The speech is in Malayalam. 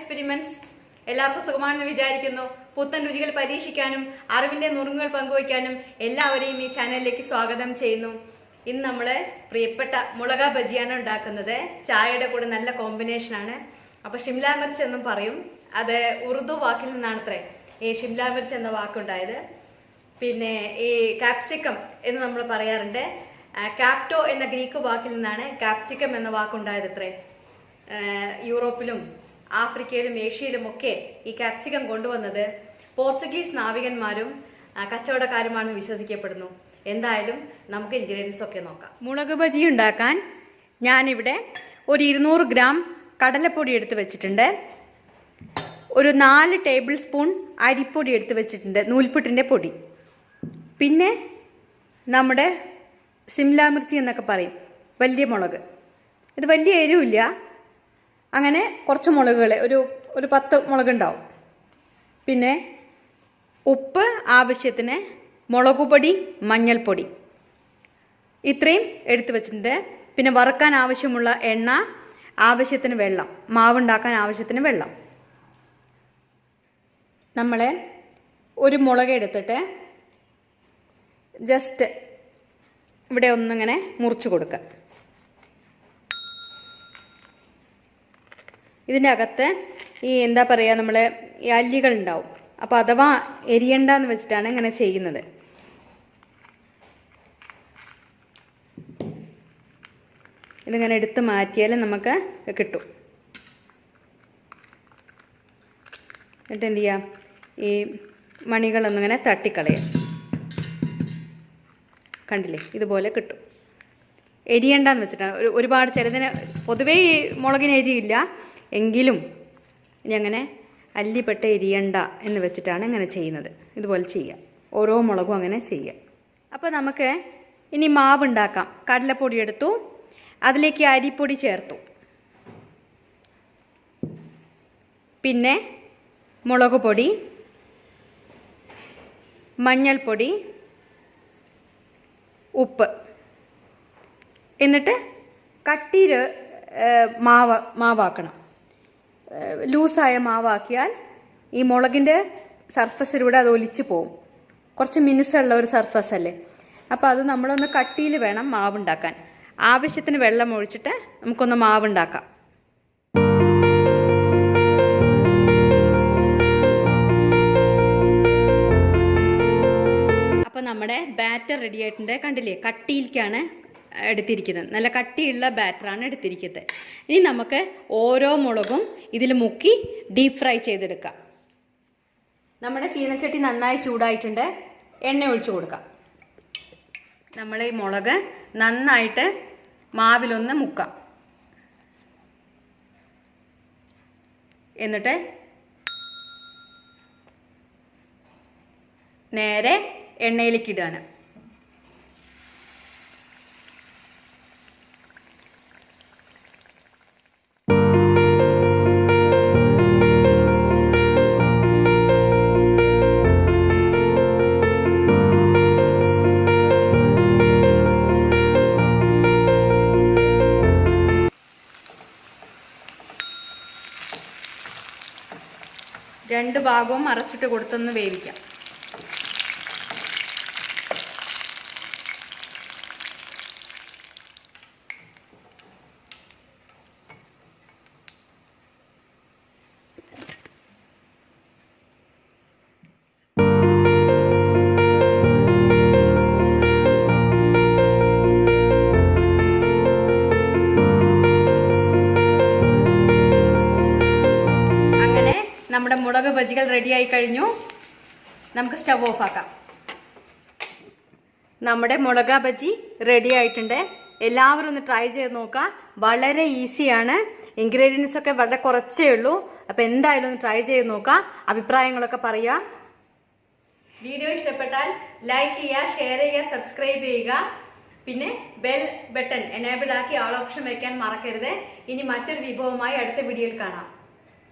എക്സ്പെരിമെന്റ്സ്. എല്ലാവർക്കും സുഖമാണെന്ന് വിചാരിക്കുന്നു. പുത്തൻ രുചികൾ പരീക്ഷിക്കാനും അറിവിന്റെ നുറുങ്ങുകൾ പങ്കുവയ്ക്കാനും എല്ലാവരെയും ഈ ചാനലിലേക്ക് സ്വാഗതം ചെയ്യുന്നു. ഇന്ന് നമ്മള് പ്രിയപ്പെട്ട മുളക ബജിയാണ് ഉണ്ടാക്കുന്നത്. ചായയുടെ കൂടെ നല്ല കോമ്പിനേഷനാണ്. അപ്പൊ ഷിംല മിർച്ച് എന്നും പറയും. അത് ഉറുദു വാക്കിൽ നിന്നാണത്രേ ഈ ഷിംല മിർച്ച് എന്ന വാക്കുണ്ടായത്. പിന്നെ ഈ കാപ്സിക്കം എന്ന് നമ്മൾ പറയാറുണ്ട്. കാപ്റ്റോ എന്ന ഗ്രീക്ക് വാക്കിൽ നിന്നാണ് കാപ്സിക്കം എന്ന വാക്കുണ്ടായത് അത്രേ. യൂറോപ്പിലും ആഫ്രിക്കയിലും ഏഷ്യയിലും ഒക്കെ ഈ കാപ്സിക്കം കൊണ്ടുവന്നത് പോർച്ചുഗീസ് നാവികന്മാരും കച്ചവടക്കാരുമാണെന്ന് വിശ്വസിക്കപ്പെടുന്നു. എന്തായാലും നമുക്ക് ഇൻഗ്രീഡിയൻസ് ഒക്കെ നോക്കാം. മുളക് ബജി ഉണ്ടാക്കാൻ ഞാനിവിടെ ഒരു 200 ഗ്രാം കടലപ്പൊടി എടുത്ത് വെച്ചിട്ടുണ്ട്. ഒരു 4 ടേബിൾ സ്പൂൺ അരിപ്പൊടി എടുത്ത് വെച്ചിട്ടുണ്ട്, നൂൽപുട്ടിൻ്റെ പൊടി. പിന്നെ നമ്മുടെ സിംല മിർച്ചി എന്നൊക്കെ പറയും, വലിയ മുളക്. ഇത് വലിയ എരിവില്ല. അങ്ങനെ കുറച്ച് മുളകുകൾ, ഒരു 10 മുളകുണ്ടാവും. പിന്നെ ഉപ്പ് ആവശ്യത്തിന്, മുളകുപൊടി, മഞ്ഞൾപ്പൊടി, ഇത്രയും എടുത്ത് വെച്ചിട്ടുണ്ട്. പിന്നെ വറുക്കാൻ ആവശ്യമുള്ള എണ്ണ, ആവശ്യത്തിന് വെള്ളം, മാവുണ്ടാക്കാൻ ആവശ്യത്തിന് വെള്ളം. നമ്മൾ ഒരു മുളക് എടുത്തിട്ട് ജസ്റ്റ് ഇവിടെ ഒന്നിങ്ങനെ മുറിച്ച് കൊടുക്കുക. ഇതിൻ്റെ അകത്ത് ഈ എന്താ പറയുക, നമ്മൾ ഈ അല്ലികൾ ഉണ്ടാവും. അപ്പോൾ അഥവാ എരിയണ്ടെന്ന് വെച്ചിട്ടാണ് ഇങ്ങനെ ചെയ്യുന്നത്. ഇതിങ്ങനെ എടുത്ത് മാറ്റിയാൽ നമുക്ക് കിട്ടും. എന്നിട്ട് എന്ത് ചെയ്യാം, ഈ മണികളൊന്നിങ്ങനെ തട്ടിക്കളയാം. കണ്ടില്ലേ, ഇതുപോലെ കിട്ടും. എരിയണ്ടെന്ന് വെച്ചിട്ടാണ്. ഒരുപാട് ചിലതിന് പൊതുവേ ഈ മുളകിന് എരിയില്ല, എങ്കിലും ഇനി അങ്ങനെ അല്ലിപ്പെട്ട എരിയണ്ട എന്ന് വെച്ചിട്ടാണ് ഇങ്ങനെ ചെയ്യുന്നത്. ഇതുപോലെ ചെയ്യുക, ഓരോ മുളകും അങ്ങനെ ചെയ്യുക. അപ്പോൾ നമുക്ക് ഇനി മാവ് ഉണ്ടാക്കാം. കടലപ്പൊടി എടുത്തു, അതിലേക്ക് അരിപ്പൊടി ചേർത്തു, പിന്നെ മുളക് പൊടി, മഞ്ഞൾപ്പൊടി, ഉപ്പ്. എന്നിട്ട് കട്ടിയിൽ മാവാക്കണം. ലൂസായ മാവാക്കിയാൽ ഈ മുളകിൻ്റെ സർഫസിലൂടെ അത് ഒലിച്ച് പോവും. കുറച്ച് മിനുസുള്ള ഒരു സർഫസ് അല്ലേ. അപ്പോൾ അത് നമ്മളൊന്ന് കട്ടിയിൽ വേണം മാവുണ്ടാക്കാൻ. ആവശ്യത്തിന് വെള്ളം ഒഴിച്ചിട്ട് നമുക്കൊന്ന് മാവുണ്ടാക്കാം. അപ്പോൾ നമ്മുടെ ബാറ്റർ റെഡി ആയിട്ടുണ്ട്. കണ്ടില്ലേ, കട്ടിയിലേക്കാണ് എടുത്തിരിക്കുന്നത്. നല്ല കട്ടിയുള്ള ബാറ്ററാണ് എടുത്തിരിക്കുന്നത്. ഇനി നമുക്ക് ഓരോ മുളകും ഇതിൽ മുക്കി ഡീപ്പ് ഫ്രൈ ചെയ്തെടുക്കാം. നമ്മുടെ ചീനച്ചട്ടി നന്നായി ചൂടായിട്ടുണ്ട്. എണ്ണ ഒഴിച്ചു കൊടുക്കാം. നമ്മൾ ഈ മുളക് നന്നായിട്ട് മാവിലൊന്ന് മുക്കാം. എന്നിട്ട് നേരെ എണ്ണയിലേക്ക് ഇടുകയാണ്. രണ്ട് ഭാഗവും മറച്ചിട്ട് കൊടുത്തൊന്ന് വേവിക്കാം. നമ്മുടെ മുളക് ബജികൾ റെഡിയായി കഴിഞ്ഞു. നമുക്ക് സ്റ്റവ് ഓഫ് ആക്കാം. നമ്മുടെ മുളക് ബജി റെഡി ആയിട്ടുണ്ട്. എല്ലാവരും ഒന്ന് ട്രൈ ചെയ്ത് നോക്കുക. വളരെ ഈസിയാണ്. ഇൻഗ്രീഡിയൻസ് ഒക്കെ വളരെ കുറച്ചേ ഉള്ളൂ. അപ്പോൾ എന്തായാലും ഒന്ന് ട്രൈ ചെയ്ത് നോക്കുക. അഭിപ്രായങ്ങളൊക്കെ പറയുക. വീഡിയോ ഇഷ്ടപ്പെട്ടാൽ ലൈക്ക് ചെയ്യുക, ഷെയർ ചെയ്യുക, സബ്സ്ക്രൈബ് ചെയ്യുക. പിന്നെ ബെൽ ബട്ടൺ എനേബിൾ ആക്കി ഓൾ ഓപ്ഷൻ വയ്ക്കാൻ മറക്കരുത്. ഇനി മറ്റൊരു വിഭവമായി അടുത്ത വീഡിയോയിൽ കാണാം.